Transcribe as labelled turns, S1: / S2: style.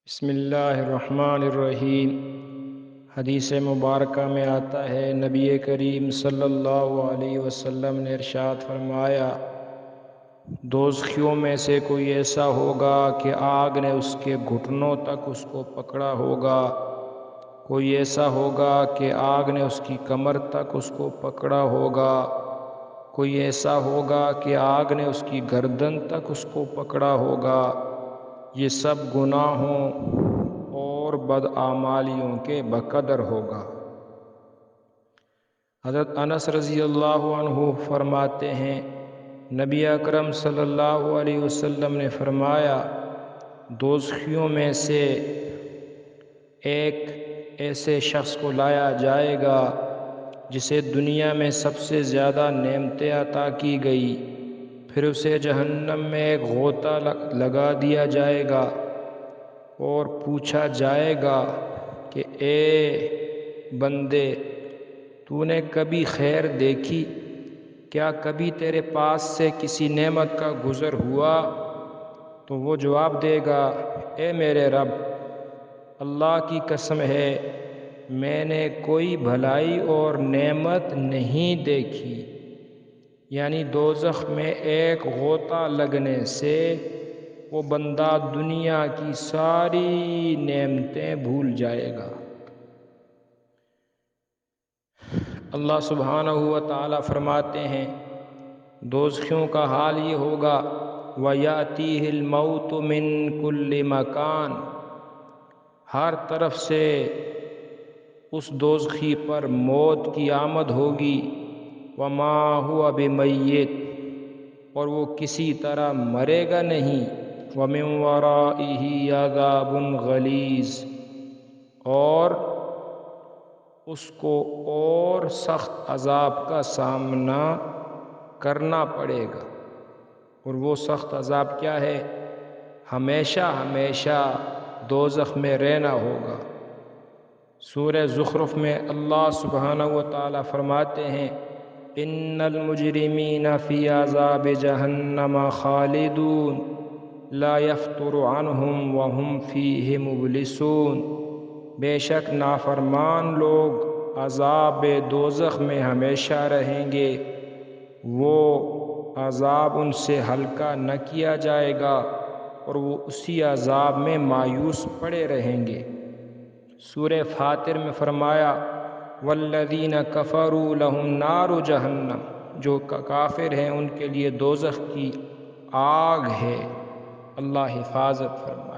S1: بسم اللہ الرحمن الرحیم۔ حدیث مبارکہ میں آتا ہے، نبی کریم صلی اللہ علیہ وسلم نے ارشاد فرمایا، دوزخیوں میں سے کوئی ایسا ہوگا کہ آگ نے اس کے گھٹنوں تک اس کو پکڑا ہوگا، کوئی ایسا ہوگا کہ آگ نے اس کی کمر تک اس کو پکڑا ہوگا، کوئی ایسا ہوگا کہ آگ نے اس کی گردن تک اس کو پکڑا ہوگا۔ یہ سب گناہوں اور بدعمالیوں کے بقدر ہوگا۔ حضرت انس رضی اللہ عنہ فرماتے ہیں، نبی اکرم صلی اللہ علیہ وسلم نے فرمایا، دوزخیوں میں سے ایک ایسے شخص کو لایا جائے گا جسے دنیا میں سب سے زیادہ نعمتیں عطا کی گئی، پھر اسے جہنم میں ایک غوطہ لگا دیا جائے گا اور پوچھا جائے گا کہ اے بندے، تو نے کبھی خیر دیکھی؟ کیا کبھی تیرے پاس سے کسی نعمت کا گزر ہوا؟ تو وہ جواب دے گا، اے میرے رب، اللہ کی قسم ہے، میں نے کوئی بھلائی اور نعمت نہیں دیکھی۔ یعنی دوزخ میں ایک غوطہ لگنے سے وہ بندہ دنیا کی ساری نعمتیں بھول جائے گا۔ اللہ سبحانہ و تعالیٰ فرماتے ہیں، دوزخیوں کا حال یہ ہوگا، وَيَأْتِيهِ الْمَوْتُ مِنْ كُلِّ مَكَانٍ، ہر طرف سے اس دوزخی پر موت کی آمد ہوگی، وَمَا هُوَ بِمَيِّتٍ، اور وہ کسی طرح مرے گا نہیں، وَمِن وَرَائِهِ عَذَابٌ غَلِيظٌ، اور اس کو اور سخت عذاب کا سامنا کرنا پڑے گا۔ اور وہ سخت عذاب کیا ہے؟ ہمیشہ ہمیشہ دوزخ میں رہنا ہوگا۔ سورہ زخرف میں اللہ سبحانہ و تعالیٰ فرماتے ہیں، ان المجرمین فی عذاب جہنم خالدون لا یفتر عنہم وہم فیہ مبلسون، بے شک نافرمان لوگ عذاب دوزخ میں ہمیشہ رہیں گے، وہ عذاب ان سے ہلکا نہ کیا جائے گا اور وہ اسی عذاب میں مایوس پڑے رہیں گے۔ سورہ فاطر میں فرمایا، والذین کفروا لہم نار جہنم، جو کافر ہیں ان کے لیے دوزخ کی آگ ہے۔ اللہ حفاظت فرمائے۔